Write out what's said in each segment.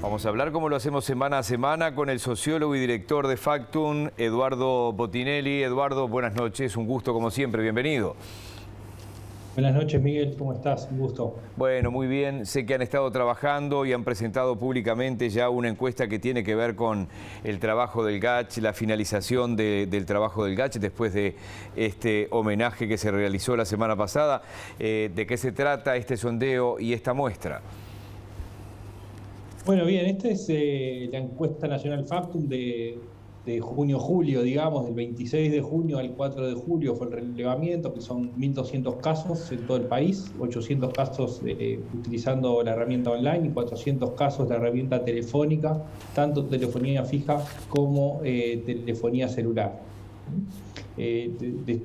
Vamos a hablar como lo hacemos semana a semana con el sociólogo y director de Factum, Eduardo Botinelli. Eduardo, buenas noches, un gusto como siempre, bienvenido. Buenas noches, Miguel, ¿cómo estás? Un gusto. Bueno, muy bien. Sé que han estado trabajando y han presentado públicamente ya una encuesta que tiene que ver con el trabajo del GACH, la finalización del trabajo del GACH después de este homenaje que se realizó la semana pasada. ¿De qué se trata este sondeo y esta muestra? Bueno, bien, esta es la encuesta nacional Factum de junio-julio, digamos, del 26 de junio al 4 de julio fue el relevamiento, que son 1.200 casos en todo el país, 800 casos utilizando la herramienta online y 400 casos de la herramienta telefónica, tanto telefonía fija como telefonía celular. Del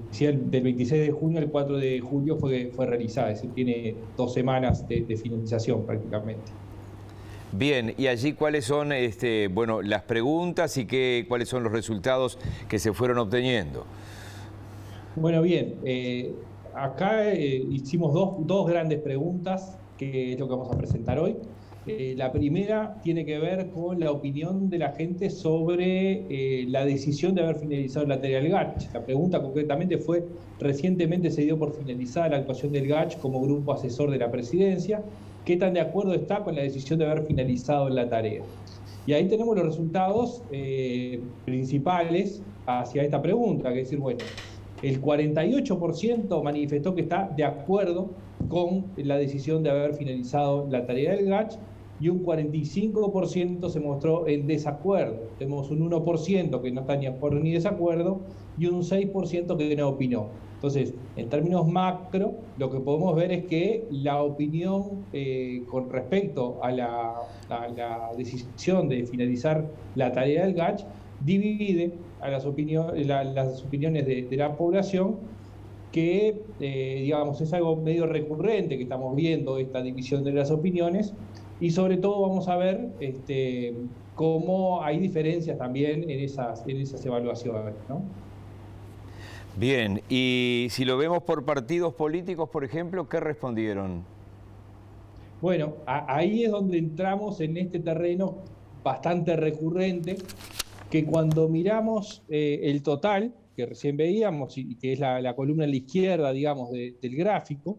26 de junio al 4 de julio fue realizada, es decir, tiene 2 semanas de finalización prácticamente. Bien, y allí cuáles son bueno, las preguntas y cuáles son los resultados que se fueron obteniendo. Bueno, bien, acá hicimos dos grandes preguntas, que es lo que vamos a presentar hoy. La primera tiene que ver con la opinión de la gente sobre la decisión de haber finalizado la tarea del GACH. La pregunta concretamente fue: recientemente se dio por finalizada la actuación del GACH como grupo asesor de la presidencia. ¿Qué tan de acuerdo está con la decisión de haber finalizado la tarea? Y ahí tenemos los resultados principales hacia esta pregunta, que es decir, bueno, el 48% manifestó que está de acuerdo con la decisión de haber finalizado la tarea del GACH y un 45% se mostró en desacuerdo. Tenemos un 1% que no está ni de acuerdo ni desacuerdo y un 6% que no opinó. Entonces, en términos macro, lo que podemos ver es que la opinión con respecto a la decisión de finalizar la tarea del GACH divide a las opiniones de la población, que digamos es algo medio recurrente que estamos viendo, esta división de las opiniones, y sobre todo vamos a ver cómo hay diferencias también en esas evaluaciones, ¿no? Bien, y si lo vemos por partidos políticos, por ejemplo, ¿qué respondieron? Bueno, ahí es donde entramos en este terreno bastante recurrente, que cuando miramos el total, que recién veíamos, y que es la columna a la izquierda, digamos, del gráfico,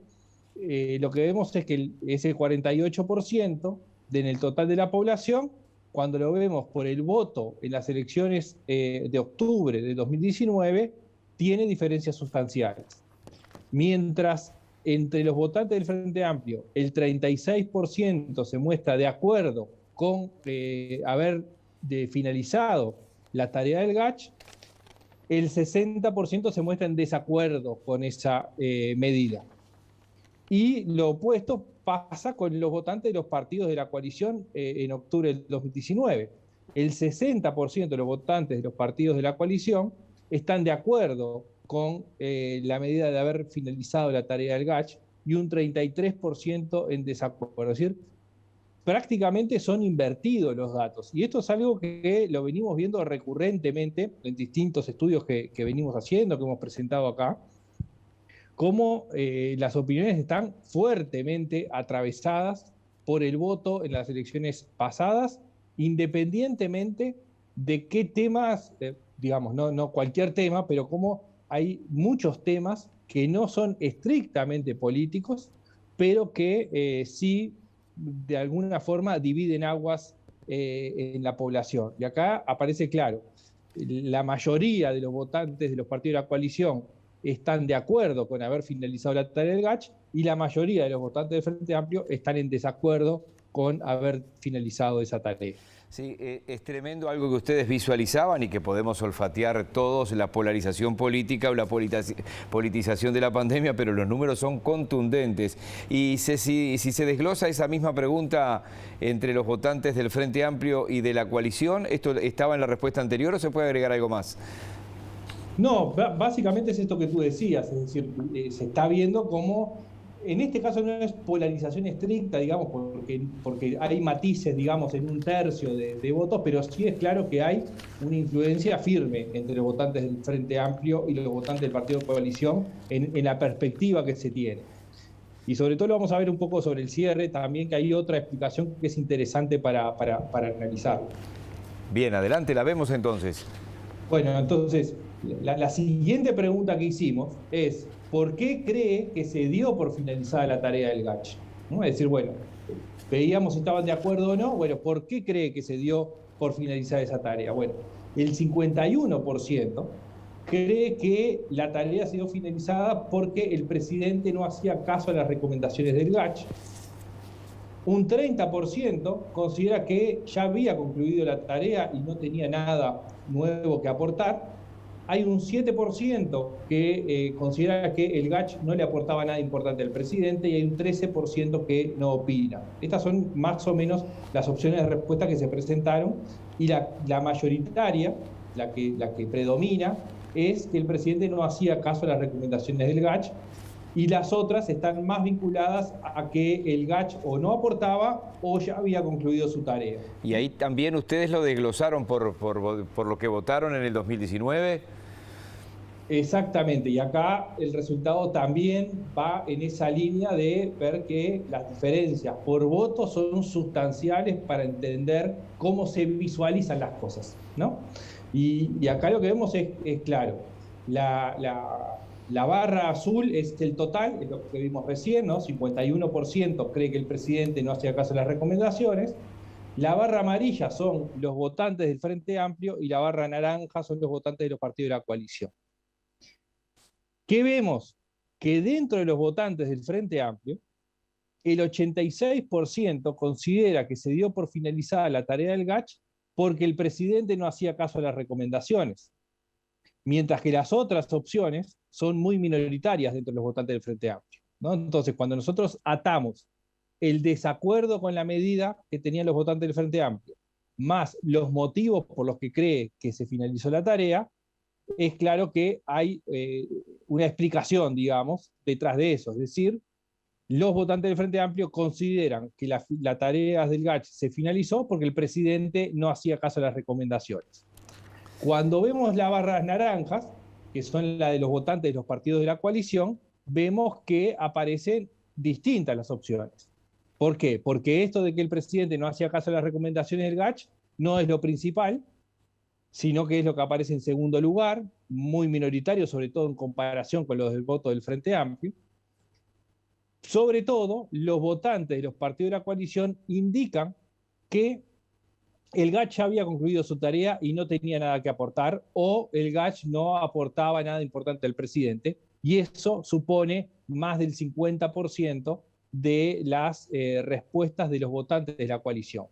lo que vemos es que ese 48% en el total de la población, cuando lo vemos por el voto en las elecciones de octubre de 2019, tiene diferencias sustanciales. Mientras entre los votantes del Frente Amplio el 36% se muestra de acuerdo con haber finalizado la tarea del GACH, el 60% se muestra en desacuerdo con esa medida. Y lo opuesto pasa con los votantes de los partidos de la coalición en octubre del 2019. El 60% de los votantes de los partidos de la coalición están de acuerdo con la medida de haber finalizado la tarea del GACH y un 33% en desacuerdo. Es decir, prácticamente son invertidos los datos. Y esto es algo que lo venimos viendo recurrentemente en distintos estudios que venimos haciendo, que hemos presentado acá, cómo las opiniones están fuertemente atravesadas por el voto en las elecciones pasadas, independientemente de qué temas, digamos, no cualquier tema, pero como hay muchos temas que no son estrictamente políticos, pero que sí, de alguna forma, dividen aguas en la población. Y acá aparece claro, la mayoría de los votantes de los partidos de la coalición están de acuerdo con haber finalizado la tarea del GACH y la mayoría de los votantes del Frente Amplio están en desacuerdo con haber finalizado esa tarea. Sí, es tremendo algo que ustedes visualizaban y que podemos olfatear todos, la polarización política o la politización de la pandemia, pero los números son contundentes. Y si se desglosa esa misma pregunta entre los votantes del Frente Amplio y de la coalición, ¿esto estaba en la respuesta anterior o se puede agregar algo más? No, básicamente es esto que tú decías, es decir, se está viendo cómo, en este caso no es polarización estricta, digamos, porque hay matices, digamos, en un tercio de votos, pero sí es claro que hay una influencia firme entre los votantes del Frente Amplio y los votantes del Partido de Coalición en la perspectiva que se tiene. Y sobre todo lo vamos a ver un poco sobre el cierre también, que hay otra explicación que es interesante para analizar. Bien, adelante, la vemos entonces. Bueno, entonces, la siguiente pregunta que hicimos es, ¿por qué cree que se dio por finalizada la tarea del GACH? ¿No? Es decir, bueno, veíamos si estaban de acuerdo o no, bueno, ¿por qué cree que se dio por finalizada esa tarea? Bueno, el 51% cree que la tarea se dio finalizada porque el presidente no hacía caso a las recomendaciones del GACH. Un 30% considera que ya había concluido la tarea y no tenía nada nuevo que aportar. Hay un 7% que considera que el GACH no le aportaba nada importante al presidente y hay un 13% que no opina. Estas son más o menos las opciones de respuesta que se presentaron y la mayoritaria, la que predomina, es que el presidente no hacía caso a las recomendaciones del GACH y las otras están más vinculadas a que el GACH o no aportaba o ya había concluido su tarea. Y ahí también ustedes lo desglosaron por lo que votaron en el 2019. Exactamente, y acá el resultado también va en esa línea de ver que las diferencias por voto son sustanciales para entender cómo se visualizan las cosas, ¿no? Y acá lo que vemos es claro, la barra azul es el total, es lo que vimos recién, ¿no? 51% cree que el presidente no hacía caso a las recomendaciones. La barra amarilla son los votantes del Frente Amplio y la barra naranja son los votantes de los partidos de la coalición. ¿Qué vemos? Que dentro de los votantes del Frente Amplio, el 86% considera que se dio por finalizada la tarea del GACH porque el presidente no hacía caso a las recomendaciones, mientras que las otras opciones son muy minoritarias dentro de los votantes del Frente Amplio, ¿no? Entonces, cuando nosotros atamos el desacuerdo con la medida que tenían los votantes del Frente Amplio, más los motivos por los que cree que se finalizó la tarea, es claro que hay una explicación, digamos, detrás de eso. Es decir, los votantes del Frente Amplio consideran que la tarea del GACH se finalizó porque el presidente no hacía caso a las recomendaciones. Cuando vemos las barras naranjas, que son las de los votantes de los partidos de la coalición, vemos que aparecen distintas las opciones. ¿Por qué? Porque esto de que el presidente no hacía caso a las recomendaciones del GACH no es lo principal, sino que es lo que aparece en segundo lugar, muy minoritario, sobre todo en comparación con los del voto del Frente Amplio. Sobre todo, los votantes de los partidos de la coalición indican que el GACH ya había concluido su tarea y no tenía nada que aportar, o el GACH no aportaba nada importante al presidente, y eso supone más del 50% de las respuestas de los votantes de la coalición.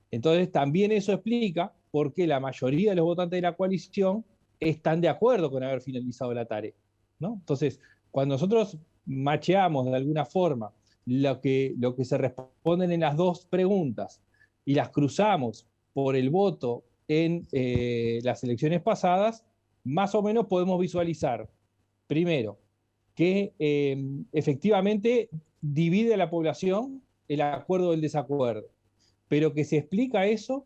Entonces, también eso explica por qué la mayoría de los votantes de la coalición están de acuerdo con haber finalizado la tarea, ¿no? Entonces, cuando nosotros macheamos de alguna forma lo que se responden en las dos preguntas y las cruzamos por el voto en las elecciones pasadas, más o menos podemos visualizar, primero, que efectivamente divide a la población el acuerdo o el desacuerdo, pero que se explica eso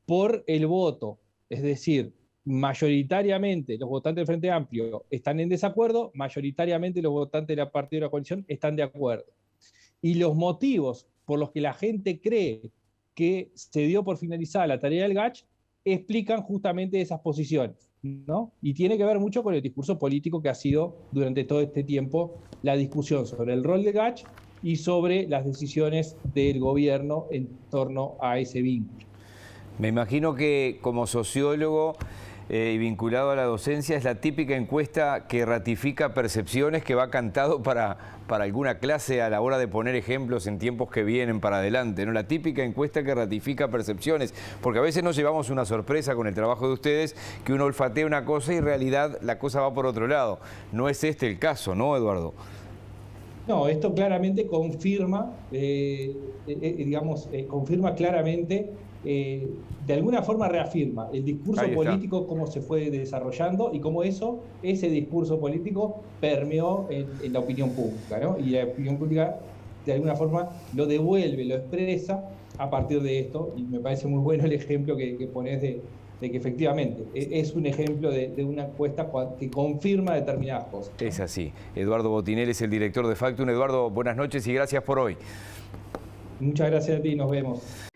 por el voto, es decir, mayoritariamente los votantes del Frente Amplio están en desacuerdo, mayoritariamente los votantes de la partido de la coalición están de acuerdo. Y los motivos por los que la gente cree que se dio por finalizada la tarea del GACH explican justamente esas posiciones, ¿no? Y tiene que ver mucho con el discurso político que ha sido durante todo este tiempo la discusión sobre el rol del GACH y sobre las decisiones del gobierno en torno a ese vínculo. Me imagino que como sociólogo y vinculado a la docencia es la típica encuesta que ratifica percepciones que va cantado para alguna clase a la hora de poner ejemplos en tiempos que vienen para adelante, ¿no? La típica encuesta que ratifica percepciones, porque a veces nos llevamos una sorpresa con el trabajo de ustedes, que uno olfatea una cosa y en realidad la cosa va por otro lado. No es este el caso, ¿no, Eduardo? No, esto claramente confirma, confirma claramente, de alguna forma reafirma el discurso político, cómo se fue desarrollando y cómo ese discurso político permeó en la opinión pública, ¿no? Y la opinión pública de alguna forma lo devuelve, lo expresa a partir de esto, y me parece muy bueno el ejemplo que pones de que efectivamente es un ejemplo de una encuesta que confirma determinadas cosas. Es así. Eduardo Botinel es el director de Factum. Eduardo, buenas noches y gracias por hoy. Muchas gracias a ti, nos vemos.